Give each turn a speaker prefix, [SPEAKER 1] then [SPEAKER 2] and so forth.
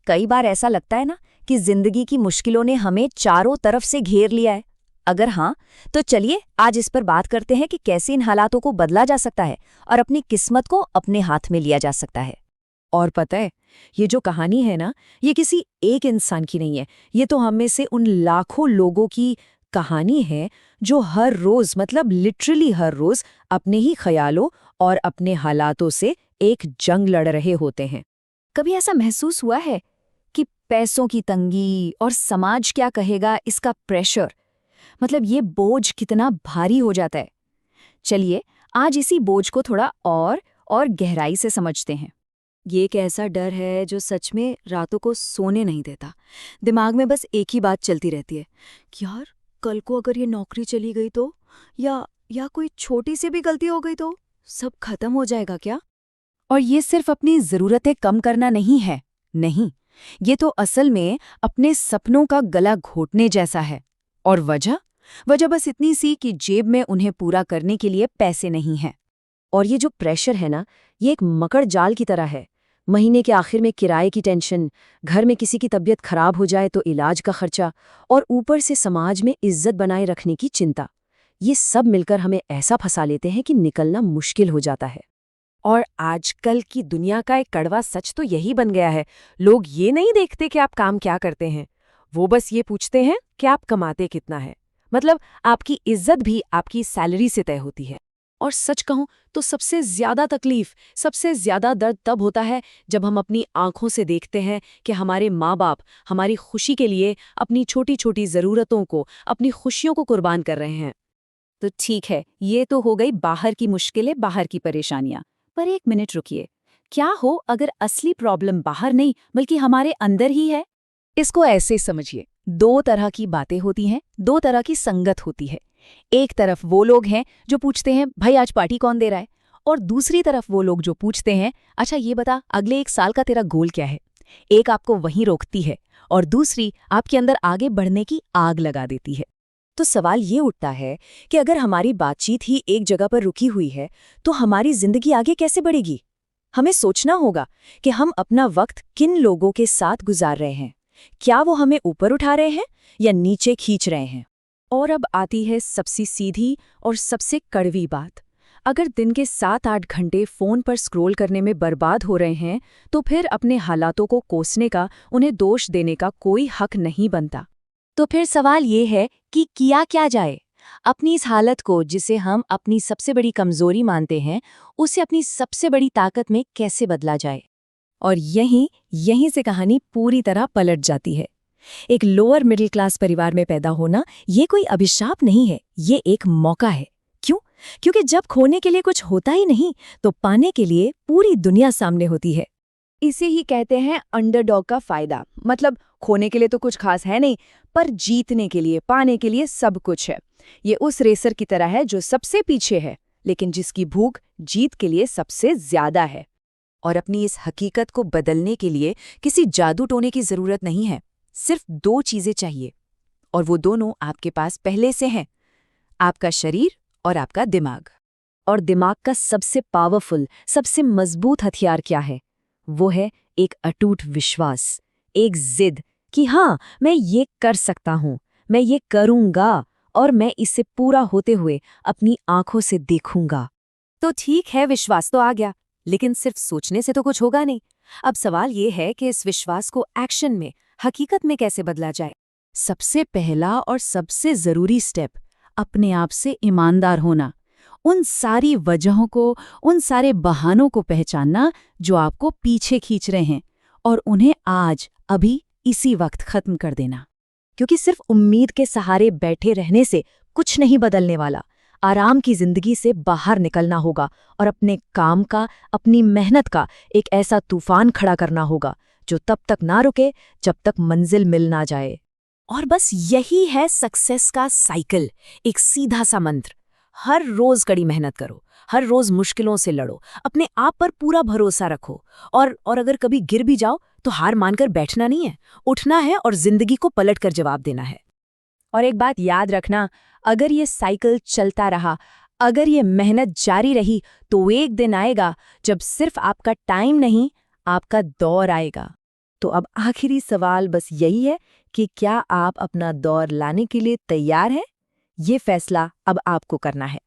[SPEAKER 1] कई बार ऐसा लगता है ना कि जिंदगी की मुश्किलों ने हमें चारों तरफ से घेर लिया है। अगर हाँ, तो चलिए आज इस पर बात करते हैं कि कैसे इन हालातों को बदला जा सकता है और अपनी किस्मत को अपने हाथ में लिया जा सकता है।
[SPEAKER 2] और पता है, ये जो कहानी है ना, ये किसी एक इंसान की नहीं है। ये तो हम में से उन लाखों लोगों की कहानी है जो हर रोज, मतलब लिटरली हर रोज, अपने ही ख्यालों और अपने हालातों से एक जंग लड़ रहे होते हैं।
[SPEAKER 1] कभी ऐसा महसूस हुआ है कि पैसों की तंगी और समाज क्या कहेगा इसका प्रेशर, मतलब ये बोझ कितना भारी हो जाता है। चलिए आज इसी बोझ को थोड़ा और गहराई से समझते हैं।
[SPEAKER 2] ये एक ऐसा डर है जो सच में रातों को सोने नहीं देता। दिमाग में बस एक ही बात चलती रहती है कि यार, कल को अगर ये नौकरी चली गई तो, या कोई छोटी सी भी गलती हो गई तो सब खत्म हो जाएगा क्या?
[SPEAKER 1] और ये सिर्फ अपनी ज़रूरतें कम करना नहीं है, नहीं, ये तो असल में अपने सपनों का गला घोटने जैसा है। और वजह बस इतनी सी कि जेब में उन्हें पूरा करने के लिए पैसे नहीं हैं।
[SPEAKER 2] और ये जो प्रेशर है ना, ये एक मकड़ जाल की तरह है। महीने के आखिर में किराए की टेंशन, घर में किसी की तबीयत खराब हो जाए तो इलाज का खर्चा, और ऊपर से समाज में इज्जत बनाए रखने की चिंता। ये सब मिलकर हमें ऐसा फंसा लेते हैं कि निकलना मुश्किल हो जाता है।
[SPEAKER 3] और आजकल की दुनिया का एक कड़वा सच तो यही बन गया है। लोग ये नहीं देखते कि आप काम क्या करते हैं, वो बस ये पूछते हैं कि आप कमाते कितना है। मतलब आपकी इज्जत भी आपकी सैलरी से तय होती है।
[SPEAKER 2] और सच कहूं तो सबसे ज्यादा तकलीफ, सबसे ज्यादा दर्द तब होता है जब हम अपनी आंखों से देखते हैं कि हमारे माँ बाप हमारी खुशी के लिए अपनी छोटी छोटी ज़रूरतों को, अपनी खुशियों को कुर्बान कर रहे हैं।
[SPEAKER 1] तो ठीक है, ये तो हो गई बाहर की मुश्किलें, बाहर की परेशानियां। पर एक मिनट रुकिए, क्या हो अगर असली प्रॉब्लम बाहर नहीं बल्कि हमारे अंदर ही है? इसको ऐसे समझिए, दो तरह की बातें होती हैं, दो तरह की संगत होती है। एक तरफ वो लोग हैं जो पूछते हैं भाई आज पार्टी कौन दे रहा है, और दूसरी तरफ वो लोग जो पूछते हैं अच्छा ये बता अगले 1 साल का तेरा गोल क्या है। एक आपको वहीं रोकती है और दूसरी आपके अंदर आगे बढ़ने की आग लगा देती है।
[SPEAKER 2] तो सवाल ये उठता है कि अगर हमारी बातचीत ही एक जगह पर रुकी हुई है तो हमारी जिंदगी आगे कैसे बढ़ेगी? हमें सोचना होगा कि हम अपना वक्त किन लोगों के साथ गुजार रहे हैं। क्या वो हमें ऊपर उठा रहे हैं या नीचे खींच रहे हैं? और अब आती है सबसे सीधी और सबसे कड़वी बात। अगर दिन के 7-8 घंटे फ़ोन पर स्क्रॉल करने में बर्बाद हो रहे हैं तो फिर अपने हालातों को कोसने का, उन्हें दोष देने का कोई हक नहीं बनता। तो फिर सवाल ये है कि किया क्या जाए? अपनी इस हालत को, जिसे हम अपनी सबसे बड़ी कमज़ोरी मानते हैं, उसे अपनी सबसे बड़ी ताकत में कैसे बदला जाए? और यहीं से कहानी पूरी तरह पलट जाती है। एक लोअर मिडिल क्लास परिवार में पैदा होना ये कोई अभिशाप नहीं है, ये एक मौका है। क्यों? क्योंकि जब खोने के लिए कुछ होता ही नहीं तो पाने के लिए पूरी दुनिया सामने होती है।
[SPEAKER 1] इसे ही कहते हैं अंडरडॉग का फायदा। मतलब खोने के लिए तो कुछ खास है नहीं, पर जीतने के लिए, पाने के लिए सब कुछ है। ये उस रेसर की तरह है जो सबसे पीछे है लेकिन जिसकी भूख जीत के लिए सबसे ज्यादा है।
[SPEAKER 2] और अपनी इस हकीकत को बदलने के लिए किसी जादू टोने की जरूरत नहीं है। सिर्फ 2 चीजें चाहिए, और वो दोनों आपके पास पहले से हैं, आपका शरीर और आपका दिमाग। और दिमाग का सबसे पावरफुल, सबसे मजबूत हथियार क्या है? वो है एक अटूट विश्वास, एक जिद कि हाँ, मैं ये कर सकता हूँ, मैं ये करूँगा, और मैं इसे पूरा होते हुए अपनी आंखों से देखूंगा। तो ठीक है, विश्वास तो आ गया, लेकिन सिर्फ सोचने से तो कुछ होगा नहीं। अब सवाल ये है कि इस विश्वास को एक्शन में, हकीकत में कैसे बदला जाए? सबसे पहला और सबसे जरूरी स्टेप, अपने आप से ईमानदार होना। उन सारी वजहों को, उन सारे बहानों को पहचानना जो आपको पीछे खींच रहे हैं, और उन्हें आज, अभी, इसी वक्त खत्म कर देना। क्योंकि सिर्फ उम्मीद के सहारे बैठे रहने से कुछ नहीं बदलने वाला। आराम की जिंदगी से बाहर निकलना होगा और अपने काम का, अपनी मेहनत का एक ऐसा तूफान खड़ा करना होगा जो तब तक ना रुके जब तक मंजिल मिल ना जाए। और बस यही है सक्सेस का साइकिल, एक सीधा सा मंत्र। हर रोज कड़ी मेहनत करो, हर रोज मुश्किलों से लड़ो, अपने आप पर पूरा भरोसा रखो, और अगर कभी गिर भी जाओ तो हार मानकर बैठना नहीं है, उठना है और जिंदगी को पलट कर जवाब देना है। और एक बात याद रखना, अगर ये साइकिल चलता रहा, अगर ये मेहनत जारी रही, तो एक दिन आएगा जब सिर्फ आपका टाइम नहीं, आपका दौर आएगा।
[SPEAKER 3] तो अब आखिरी सवाल बस यही है कि क्या आप अपना दौर लाने के लिए तैयार हैं? ये फैसला अब आपको करना है।